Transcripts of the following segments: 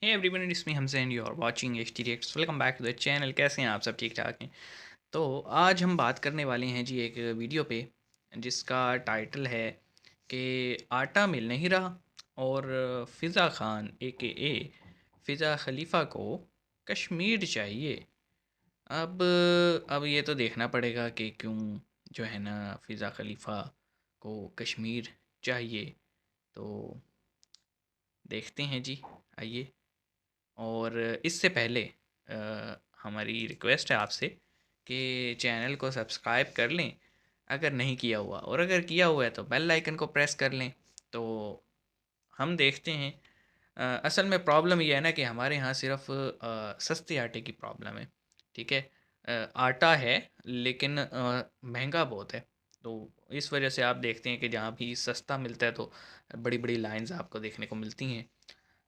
Hey everyone, it's me हमसे and you are watching HT reacts. Welcome back to the channel. कैसे हैं आप सब? ठीक ठाक हैं? तो आज हम बात करने वाले हैं जी एक वीडियो पे जिसका टाइटल है कि आटा मिल नहीं रहा और फ़िज़ा खान ए फ़िज़ा खलीफ़ा को कश्मीर चाहिए। अब ये तो देखना पड़ेगा कि क्यों जो है ना फ़िज़ा खलीफ़ा को कश्मीर चाहिए। तो देखते हैं जी, आइए। और इससे पहले हमारी रिक्वेस्ट है आपसे कि चैनल को सब्सक्राइब कर लें अगर नहीं किया हुआ, और अगर किया हुआ है तो बेल आइकन को प्रेस कर लें। तो हम देखते हैं। असल में प्रॉब्लम ये है ना कि हमारे यहाँ सिर्फ सस्ते आटे की प्रॉब्लम है। ठीक है। आटा है लेकिन महंगा बहुत है। तो इस वजह से आप देखते हैं कि जहाँ भी सस्ता मिलता है तो बड़ी बड़ी लाइंस आपको देखने को मिलती हैं।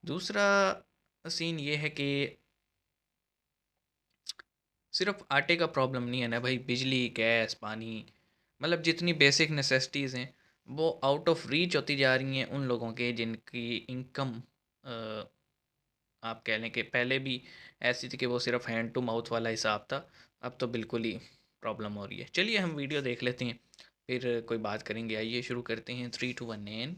दूसरा सीन ये है कि सिर्फ आटे का प्रॉब्लम नहीं है ना भाई, बिजली, गैस, पानी, मतलब जितनी बेसिक नेसेसिटीज़ हैं वो आउट ऑफ रीच होती जा रही हैं उन लोगों के जिनकी इनकम आप कह लें कि पहले भी ऐसी थी कि वो सिर्फ हैंड टू माउथ वाला हिसाब था। अब तो बिल्कुल ही प्रॉब्लम हो रही है। चलिए हम वीडियो देख लेते हैं, फिर कोई बात करेंगे। आइए शुरू करते हैं। 3 2 1 एंड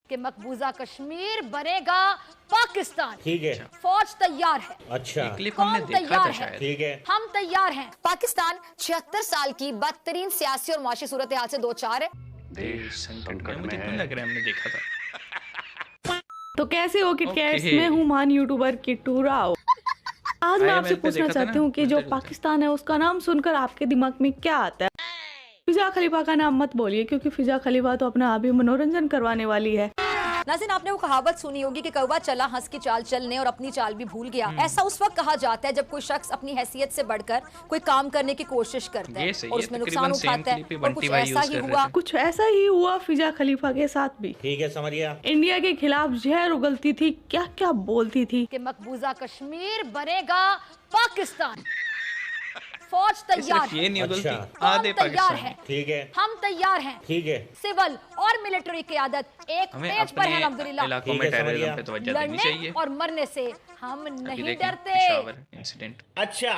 कि मकबूजा कश्मीर बनेगा पाकिस्तान। ठीक है। अच्छा, फौज तैयार है। अच्छा। ये क्लिप हमने कौन देखा तैयार था है? शायद। ठीक है। हम तैयार हैं। पाकिस्तान 76 साल की बदतरीन सियासी और माशी सूरत हाल से दो चार है। देश संकट में, मुझे क्यों लग रहा है हमने देखा था। तो कैसे हो किटकैट्स? ओके। मैं हूँ मान यूट्यूबर किट्टू राव। आज मैं आपसे IML पे पूछना देखा था चाहती ना, हूँ कि जो मिलता जुलता है। पाकिस्तान है उसका नाम सुनकर आपके दिमाग में क्या आता है? फिजा खलीफा का नाम मत बोलिए, क्योंकि फिजा खलीफा तो अपना अभी मनोरंजन करवाने वाली है। नाज़रीन, आपने वो कहावत सुनी होगी कि कौवा चला हंस की चाल चलने और अपनी चाल भी भूल गया। ऐसा उस वक्त कहा जाता है जब कोई शख्स अपनी हैसियत से बढ़कर कोई काम करने की कोशिश करता है ये सही और है, उसमें तकरीबन नुकसान सेम उठाता है। क्लिप ही और बंटी कुछ भाई ऐसा यूज ही कर रहे हुआ। थे। कुछ ऐसा ही हुआ फिजा खलीफा के साथ भी। ठीक है, समझ गया। इंडिया के खिलाफ जहर उगलती थी, क्या क्या बोलती थी। कि मकबूजा कश्मीर बनेगा पाकिस्तान। फौज ये तैयार सिर्फ ये है। नहीं अच्छा। उगलती, कौन आधे तैयार है? पाकिस्तानी। ठीक है। हम तैयार हैं। ठीक है। सिविल और मिलिट्री क़यादत एक हमें पेज पर है अपने अल्हम्दुलिल्लाह। इलाकों ठीक में है, समझ टेररिज्म गया। पे तवज्जो देनी लड़ने चाहिए। और मरने से हम अभी नहीं देखें डरते। पेशावर इंसिडेंट। अच्छा।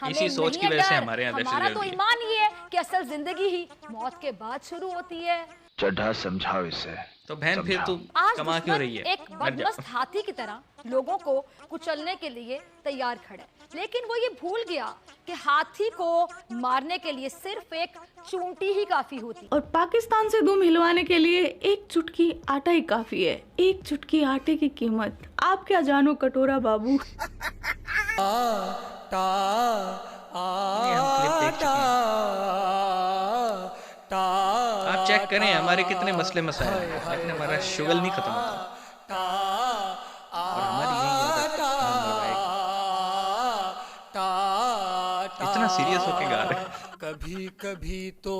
हमें इसी सोच नहीं की है वजह से डर। हमारे यहाँ दहशत हमारा तो गर्दी है। ईमान ये है कि असल जिंदगी ही मौत के बाद शुरू होती है। चड्ढा समझाओ इसे। तो बहन फिर तू आज कमा क्यों दुश्मन रही है? एक मर जा। बदमस्त हाथी की तरह लोगों को कुचलने के लिए तैयार खड़ा है, लेकिन वो ये भूल गया कि हाथी को मारने के लिए सिर्फ एक चूंटी ही काफी होती। और पाकिस्तान से दुम हिलवाने के लिए एक चुटकी आटा ही काफी है। एक चुटकी आटे की कीमत आप क्या जानो कटोरा बाबू। ये हम क्लिप देख चुके हैं। आप चेक करें हमारे कितने मसले मसाइल हैं, लेकिन हमारा शुगल नहीं खत्म होता। और हमारी यही आदत हम दबाएगी। इतना सीरियस होके गा रहे हैं। कभी कभी तो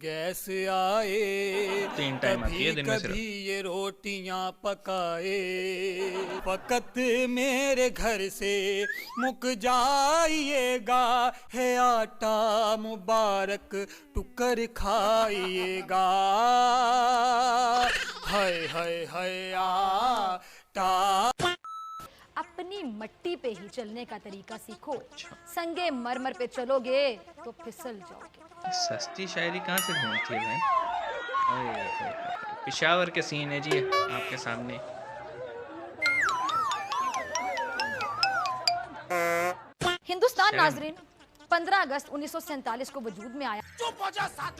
गैस आए, 3 टाइम आती है कभी दिन में सिर्फ। कभी ये रोटियां पकाए, फकत मेरे घर से मुक जाइएगा, है आटा मुबारक टुकर खाइएगा, हाय हाय हाय आटा। अपनी मट्टी पे ही चलने का तरीका सीखो। संगे मरमर पे चलोगे तो फिसल जाओगे। सस्ती शायरी कहाँ से ढूंढती है बहन? ओए होए होए। पेशावर के सीन है जी आपके सामने। हिंदुस्तान शर्म। नाजरीन 15 अगस्त 1947 को वजूद में आया।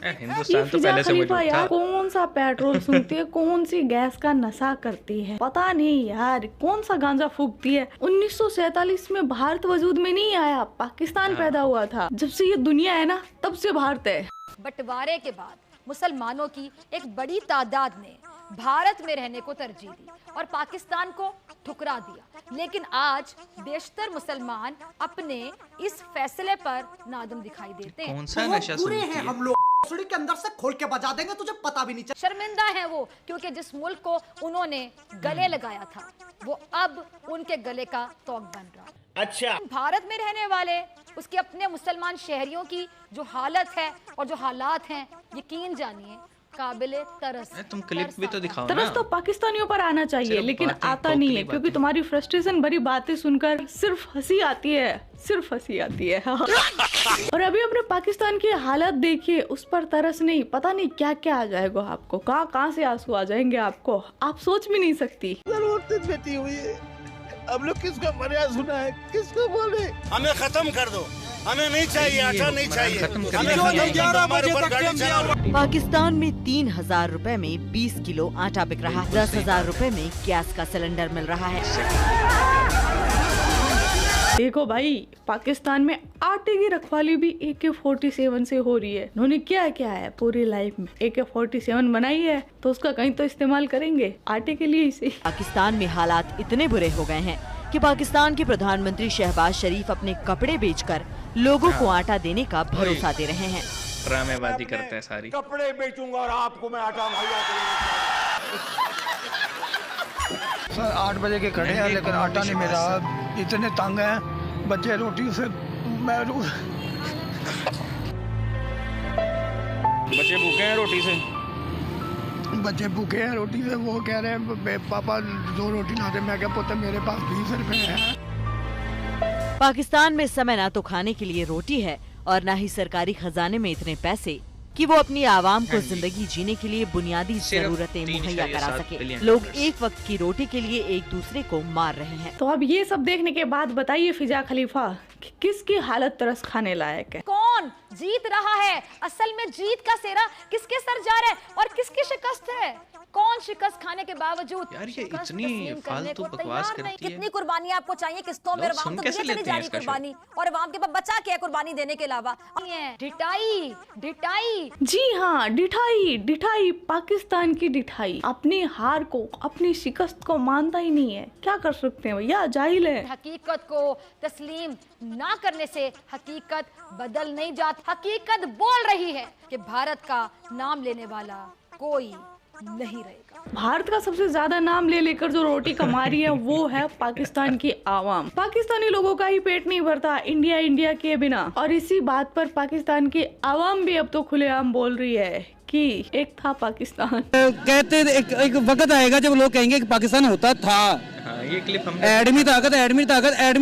ये हिंदुस्तान तो फिजा पहले से खलीफा मौजूद था। यार कौन सा पेट्रोल सूंघती है, कौन सी गैस का नशा करती है, पता नहीं यार कौन सा गांजा फूकती है। 1947 में भारत वजूद में नहीं आया, पाकिस्तान पैदा हुआ था। जब से ये दुनिया है ना तब से भारत है। बंटवारे के बाद मुसलमानों की एक बड़ी तादाद ने भारत में रहने को तरजीह दी और पाकिस्तान को ठुकरा दिया, लेकिन आज बेशतर मुसलमान अपने इस फैसले पर नादम दिखाई देते हैं। कौन सा नशा बुरे सुनती हैं है? हम लोग, सुड़ी के अंदर से खोल के बजा देंगे, तुझे पता भी नहीं चल। शर्मिंदा है वो, क्योंकि जिस मुल्क को उन्होंने गले लगाया था वो अब उनके गले का तोक बन रहा है। अच्छा। भारत में रहने वाले उसके अपने मुसलमान शहरियों की जो हालत है और जो हालात हैं, यकीन जानिए काबिले तरस। तुम क्लिप भी तो दिखाओ तरस ना। तो पाकिस्तानियों पर आना चाहिए, सिर्फ लेकिन बातें, आता नहीं है, खोखली क्योंकि बातें। तुम्हारी फ्रस्ट्रेशन भरी बातें सुनकर सिर्फ हंसी आती है, सिर्फ हंसी आती है। और अभी अपने पाकिस्तान की हालत देखिए, उस पर तरस नहीं, पता नहीं क्या क्या आ जाएगा आपको, कहाँ कहाँ से आंसू आ जाएंगे आपको, आप सोच भी नहीं सकती। बेटी हुई है, अब लोग किसको मर्यादा सुना है, किसको बोले हमें खत्म कर दो, हमें नहीं चाहिए, आटा नहीं चाहिए, हमें 11 बजे तक गाड़ी चलाओ। पाकिस्तान में 3,000 रुपए में 20 किलो आटा बिक रहा है, 10,000 रुपए में गैस का सिलेंडर मिल रहा है। देखो भाई, पाकिस्तान में आटे की रखवाली भी AK-47 से हो रही है। उन्होंने क्या क्या है पूरी लाइफ में, AK-47 बनाई है तो उसका कहीं तो इस्तेमाल करेंगे, आटे के लिए इसे। पाकिस्तान में हालात इतने बुरे हो गए हैं कि पाकिस्तान के प्रधानमंत्री शहबाज शरीफ अपने कपड़े बेचकर लोगों को आटा देने का भरोसा दे रहे हैं। ड्रामेबाजी करते हैं सारी। कपड़े बेचूंगा और आपको मैं आटा मुहैया करूंगा। सर 8 बजे के खड़े हैं, लेकिन आटा नहीं मिल रहा, इतने तंग हैं बच्चे रोटी से। मैं बच्चे भूखे हैं रोटी से। बच्चे भूखे हैं रोटी से, वो कह रहे हैं पापा 2 रोटी ला दे। मैं क्या पुत्र, मेरे पास 20 रुपए हैं। पाकिस्तान में इस समय ना तो खाने के लिए रोटी है और ना ही सरकारी खजाने में इतने पैसे कि वो अपनी आवाम को जिंदगी जीने के लिए बुनियादी जरूरतें मुहैया करा सके। लोग एक वक्त की रोटी के लिए एक दूसरे को मार रहे हैं। तो अब ये सब देखने के बाद बताइए फिजा खलीफा कि किसकी हालत तरस खाने लायक है? कौन जीत रहा है? असल में जीत का सेहरा किसके सर जा रहा है और किसकी शिकस्त है? कौन शिकस्त खाने के बावजूद यार ये शिकस्त इतनी तस्लीम करने फालतू को बकवास तैयार नहीं? करती है। कितनी कुर्बानियां आपको चाहिए किस्तों में? लोग अवाम सुन तो कैसे दिए चली लेते जा हैं रही इसका कुर्बानी, और अवाम के पास बचा क्या है कुर्बानी देने के अलावा? ढिटाई ढिटाई। जी हाँ, डिठाई डिठाई, पाकिस्तान की डिठाई अपनी हार को, अपनी शिकस्त को मानता ही नहीं है। क्या कर सकते हैं भैया, जाहिल है। हकीकत को तस्लीम ना करने से हकीकत बदल नहीं जाती। हकीकत बोल रही है कि भारत का नाम लेने वाला कोई नहीं रहेगा। भारत का सबसे ज्यादा नाम ले लेकर जो रोटी कमा रही है वो है पाकिस्तान की आवाम। पाकिस्तानी लोगों का ही पेट नहीं भरता इंडिया इंडिया के बिना, और इसी बात पर पाकिस्तान की आवाम भी अब तो खुलेआम बोल रही है कि एक था पाकिस्तान। कहते एक वक्त आएगा जब लोग कहेंगे कि पाकिस्तान होता था। हाँ, ये क्लिप हमने एडमी ताकत एडमी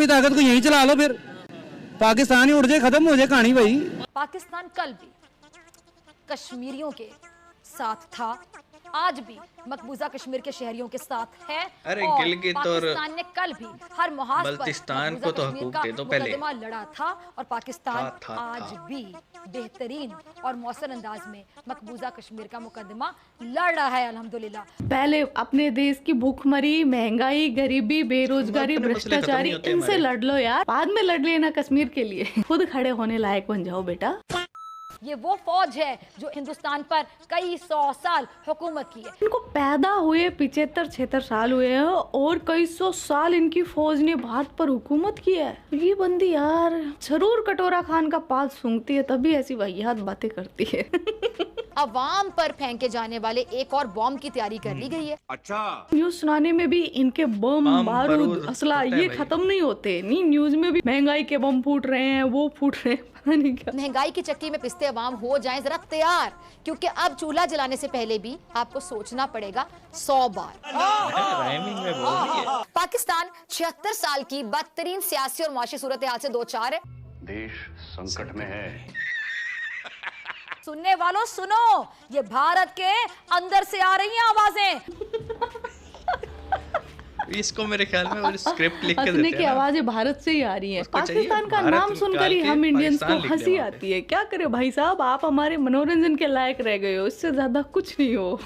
ताकत को यहीं चला लो, फिर पाकिस्तान ही उड़ जाए, खत्म हो जाए कहानी भाई। पाकिस्तान कल भी कश्मीरियों के साथ था, आज भी मकबूजा कश्मीर के शहरियों के साथ है। अरे और गिलगित और पाकिस्तान ने कल भी हर मुहाज पर बल्तिस्तान मकबूजा को तो कश्मीर हकूक का दे दो पहले। मुकदमा लड़ा था, और पाकिस्तान था। आज भी बेहतरीन और मौसर अंदाज में मकबूजा कश्मीर का मुकदमा लड़ रहा है अल्हम्दुलिल्लाह। पहले अपने देश की भूखमरी, महंगाई, गरीबी, बेरोजगारी, अपने मसले खत्म भ्रष्टाचारी, नहीं होते इनसे हमारे। लड़ लो यार, बाद में लड़ लेना कश्मीर के लिए। खुद खड़े होने लायक बन जाओ बेटा। ये वो फौज है जो हिंदुस्तान पर कई 100 साल हुकूमत की है। इनको पैदा हुए 75-76 साल हुए हैं और कई 100 साल इनकी फौज ने भारत पर हुकूमत की है। ये बंदी यार जरूर कटोरा खान का पाल सूंघती है, तभी ऐसी वाहियात बातें करती है। अवाम पर फेंके जाने वाले एक और बॉम्ब की तैयारी कर ली गई है। अच्छा, न्यूज सुनाने में भी इनके बम, बारूद, बारूद असला होता है ये भाई। खत्म नहीं होते। नहीं, न्यूज में भी महंगाई के बम फूट रहे हैं, वो फूट रहे हैं, पता नहीं क्या। महंगाई की चक्की में पिसते अवाम हो जाएं जरा तैयार, क्योंकि अब चूल्हा जलाने से पहले भी आपको सोचना पड़ेगा 100 बार। राइमिंग में बोल रही है। पाकिस्तान 76 साल की बदतरीन सियासी और माशी सूरत हाल से दो चार है। देश संकट में है। सुनने वालों सुनो, ये भारत के अंदर से आ रही हैं आवाजें। इसको मेरे ख्याल में वो स्क्रिप्ट लिख के हंसने देते की हैं ना। आवाजें भारत से ही आ रही हैं। उसको चाहिए पाकिस्तान का भारत नाम सुनकर ही निकाल के हम इंडियंस को पाकिस्तान लिख हंसी दिया वहाँ पे। आती है। क्या करे भाई साहब, आप हमारे मनोरंजन के लायक रह गए हो, इससे ज्यादा कुछ नहीं हो।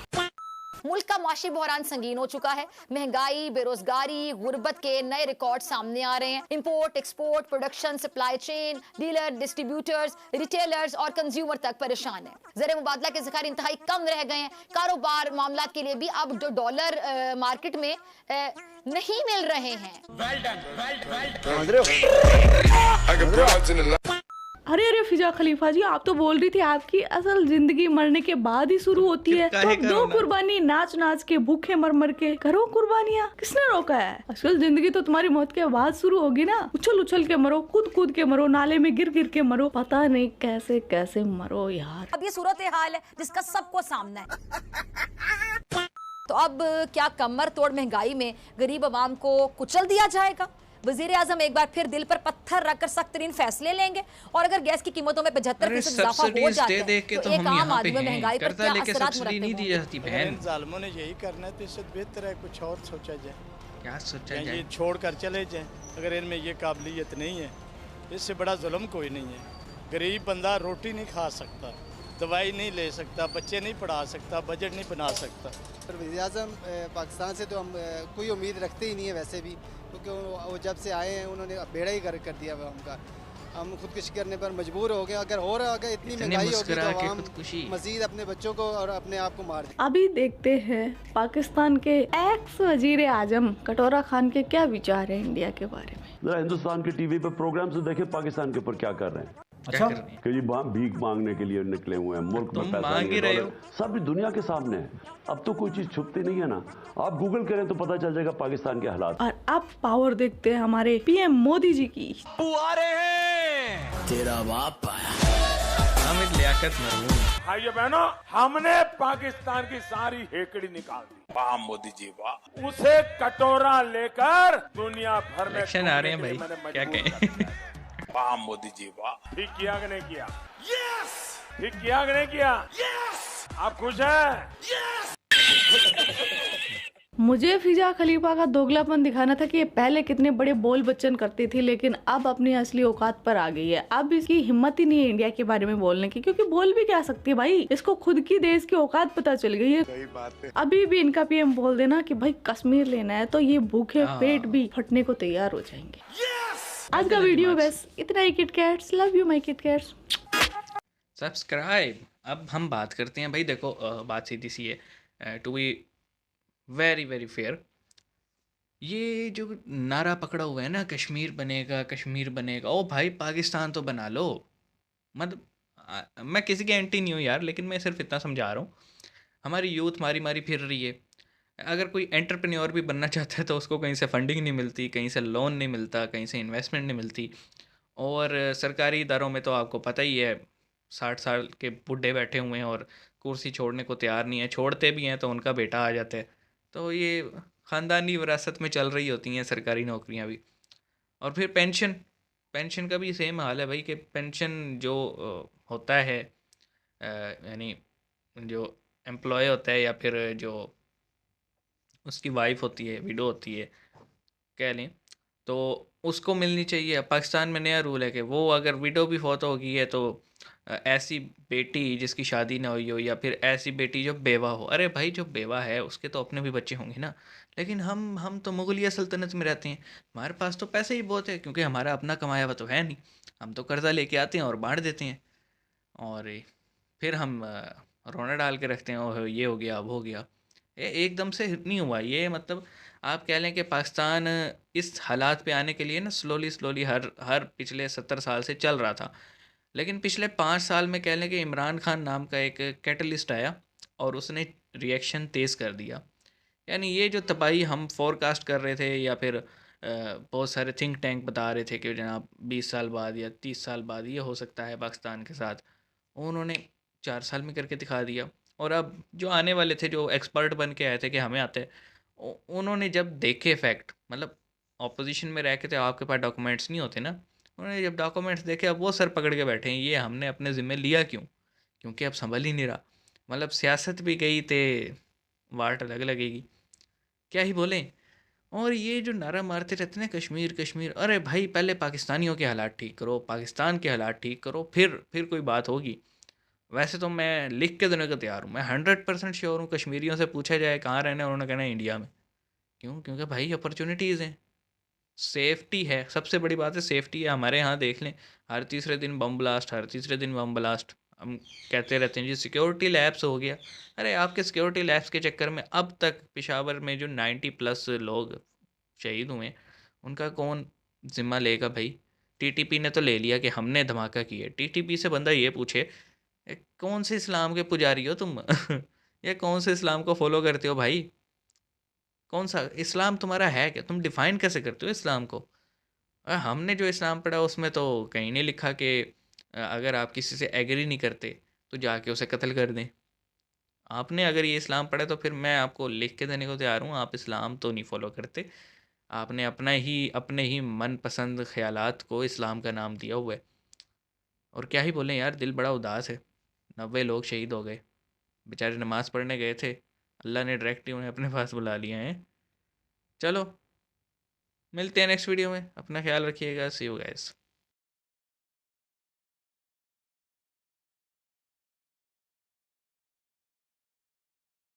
मुल्क का माशी बहरान संगीन हो चुका है। महंगाई, बेरोजगारी, गुर्बत के नए रिकॉर्ड सामने आ रहे हैं। Import, export, production, supply chain, dealer, distributors, retailers और कंज्यूमर तक परेशान है। ज़र मुबादला के ज़खायर इंतहाई कम रह गए हैं। कारोबार मामलात के लिए भी अब जो डॉलर मार्केट में नहीं मिल रहे हैं। अरे अरे फिजा खलीफा जी, आप तो बोल रही थी आपकी असल जिंदगी मरने के बाद ही शुरू होती है, तो दो कुर्बानी नाच नाच के, भूखे मर मर के करो कुर्बानियाँ। किसने रोका है? असल जिंदगी तो तुम्हारी मौत के बाद शुरू होगी ना। उछल उछल के मरो, कूद कूद के मरो, नाले में गिर गिर के मरो, पता नहीं कैसे कैसे मरो यार। अब ये सूरत हाल है जिसका सबको सामना है। तो अब क्या कमर तोड़ महंगाई में गरीब आवाम को कुचल दिया जाएगा? वजीर आजम एक बार फिर दिल पर पत्थर रखकर सख्त तरीन फैसले लेंगे, और अगर गैस की कीमतों में 75% इजाफा हो जाता है तो एक आम आदमी महंगाई पर क्या असरात मुरतब होंगे? इन जालिमों ने यही करना है, तो इससे बेहतर है कुछ और सोचा जाए। क्या सोचा जाए? ये छोड़ कर चले जाए। अगर इनमें ये काबिलियत नहीं है, इससे बड़ा जुल्म कोई नहीं है। गरीब बंदा रोटी नहीं खा सकता, दवाई नहीं ले सकता, बच्चे नहीं पढ़ा सकता, बजट नहीं बना सकता। वज़ीर आज़म पाकिस्तान से तो हम कोई उम्मीद रखते ही नहीं है वैसे भी, क्योंकि वो जब से आए हैं उन्होंने बेड़ा ही कर दिया हुआ हमका। हम खुदकुशी करने पर मजबूर हो गए। अगर हो रहा होगा इतनी महंगाई होगी तो हम मजीद अपने बच्चों को और अपने आप को मार दें। अभी देखते हैं पाकिस्तान के एक्स वजीर आजम कटोरा खान के क्या विचार है इंडिया के बारे में। जरा हिंदुस्तान के टीवी पे प्रोग्राम से देखे पाकिस्तान के ऊपर क्या कर रहे हैं। अच्छा कि जी भीख मांगने के लिए निकले हुए हैं, मुल्क में पैसा मांग ही रहे हो। सब दुनिया के सामने है। अब तो कोई चीज छुपती नहीं है ना। आप गूगल करें तो पता चल जाएगा पाकिस्तान के हालात। और अब पावर देखते हैं हमारे पीएम मोदी जी की। तेरा बाप हामिद लियाकत मरहूम। भाइयों बहनों, हमने पाकिस्तान की सारी हेकड़ी निकाल दी। वाह मोदी जी वाह। उसे कटोरा लेकर दुनिया भर में इलेक्शन आ रहे हैं भाई, क्या कहें। वाह मोदी जी वाह। ठीक किया कि नहीं किया? यस। ठीक किया कि नहीं किया? यस। आप खुश हैं? यस। मुझे फिजा खलीफा का दोगलापन दिखाना था कि ये पहले कितने बड़े बोल बच्चन करती थी, लेकिन अब अपनी असली औकात पर आ गई है। अब इसकी हिम्मत ही नहीं है इंडिया के बारे में बोलने की, क्योंकि बोल भी क्या सकती है भाई, इसको खुद की देश की औकात पता चल गई है। सही बात है। अभी भी इनका पीएम बोल देना कि भाई कश्मीर लेना है तो ये भूखे पेट भी फटने को तैयार हो जाएंगे। आज का वीडियो बस इतना ही। Kit cats love you my kit cats. Subscribe. अब हम बात करते हैं भाई, देखो बात सीधी सी है, to be very very fair. ये जो नारा पकड़ा हुआ है ना, कश्मीर बनेगा कश्मीर बनेगा, ओ भाई पाकिस्तान तो बना लो। मतलब मैं किसी के एंटी नहीं हूँ यार, लेकिन मैं सिर्फ इतना समझा रहा हूँ, हमारी यूथ मारी मारी फिर रही है। अगर कोई एंटरप्रेन्योर भी बनना चाहता है तो उसको कहीं से फंडिंग नहीं मिलती, कहीं से लोन नहीं मिलता, कहीं से इन्वेस्टमेंट नहीं मिलती। और सरकारी इदारों में तो आपको पता ही है 60 साल के बुढ़े बैठे हुए हैं और कुर्सी छोड़ने को तैयार नहीं है। छोड़ते भी हैं तो उनका बेटा आ जाता है। तो ये ख़ानदानी विरासत में चल रही होती हैं सरकारी नौकरियां भी। और फिर पेंशन का भी सेम हाल है भाई, कि पेंशन जो होता है, यानी जो एम्प्लॉय होता है या फिर जो उसकी वाइफ होती है, विडो होती है कह लें, तो उसको मिलनी चाहिए। पाकिस्तान में नया रूल है कि वो अगर विडो भी फौत हो गई है तो ऐसी बेटी जिसकी शादी ना हुई हो, या फिर ऐसी बेटी जो बेवा हो। अरे भाई जो बेवा है उसके तो अपने भी बच्चे होंगे ना। लेकिन हम तो मुगलिया सल्तनत में रहते हैं, हमारे पास तो पैसे ही बहुत है, क्योंकि हमारा अपना कमाया हुआ तो है नहीं। हम तो कर्ज़ा लेके आते हैं और बांट देते हैं, और फिर हम रोना डाल के रखते हैं, ओह ये हो गया अब हो गया। एकदम से नहीं हुआ ये। मतलब आप कह लें कि पाकिस्तान इस हालात पे आने के लिए ना स्लोली हर पिछले 70 साल से चल रहा था। लेकिन पिछले 5 साल में कह लें कि इमरान खान नाम का एक कैटलिस्ट आया और उसने रिएक्शन तेज़ कर दिया। यानी ये जो तबाही हम फोरकास्ट कर रहे थे, या फिर बहुत सारे थिंक टैंक बता रहे थे कि जनाब 20 साल बाद या 30 साल बाद ये हो सकता है पाकिस्तान के साथ, उन्होंने 4 साल में करके दिखा दिया। और अब जो आने वाले थे, जो एक्सपर्ट बन के आए थे कि हमें आते, उन्होंने जब देखे फैक्ट, मतलब ऑपोजिशन में रह के थे, आपके पास डॉक्यूमेंट्स नहीं होते ना, उन्होंने जब डॉक्यूमेंट्स देखे अब वो सर पकड़ के बैठे हैं, ये हमने अपने ज़िम्मे लिया क्यों, क्योंकि अब संभल ही नहीं रहा। मतलब सियासत भी गई थे, वाट अलग लगेगी, क्या ही बोलें। और ये जो नारा मारते रहते हैं कश्मीर कश्मीर, अरे भाई पहले पाकिस्तानियों के हालात ठीक करो, पाकिस्तान के हालात ठीक करो, फिर कोई बात होगी। वैसे तो मैं लिख के देने को तैयार हूँ, मैं 100% श्योर हूँ। कश्मीरियों से पूछा जाए कहाँ रहना है, उन्होंने कहना है इंडिया में। क्यों? क्योंकि भाई अपॉर्चुनिटीज़ हैं, सेफ्टी है, सबसे बड़ी बात है सेफ्टी है। हमारे यहाँ देख लें, हर तीसरे दिन बम ब्लास्ट, हर तीसरे दिन बम ब्लास्ट। हम कहते रहते हैं जी सिक्योरिटी लैब्स हो गया। अरे आपके सिक्योरिटी लैब्स के चक्कर में अब तक पेशावर में जो 90+ लोग शहीद हुए, उनका कौन ज़िम्मा लेगा भाई? टीटीपी ने तो ले लिया कि हमने धमाका किया। टीटीपी से बंदा ये पूछे कौन से इस्लाम के पुजारी हो तुम या कौन से इस्लाम को फॉलो करते हो भाई? कौन सा इस्लाम तुम्हारा है क्या? तुम डिफ़ाइन कैसे करते हो इस्लाम को? हमने जो इस्लाम पढ़ा उसमें तो कहीं नहीं लिखा कि अगर आप किसी से एग्री नहीं करते तो जाके उसे कत्ल कर दें। आपने अगर ये इस्लाम पढ़ा तो फिर मैं आपको लिख के देने को तैयार हूँ, आप इस्लाम तो नहीं फॉलो करते। आपने अपने ही मनपसंद ख्यालात को इस्लाम का नाम दिया हुआ है। और क्या ही बोलें यार, दिल बड़ा उदास है। 90 लोग शहीद हो गए, बेचारे नमाज़ पढ़ने गए थे, अल्लाह ने डायरेक्ट ही उन्हें अपने पास बुला लिया है। चलो मिलते हैं नेक्स्ट वीडियो में, अपना ख्याल रखिएगा, सी यू गाइस।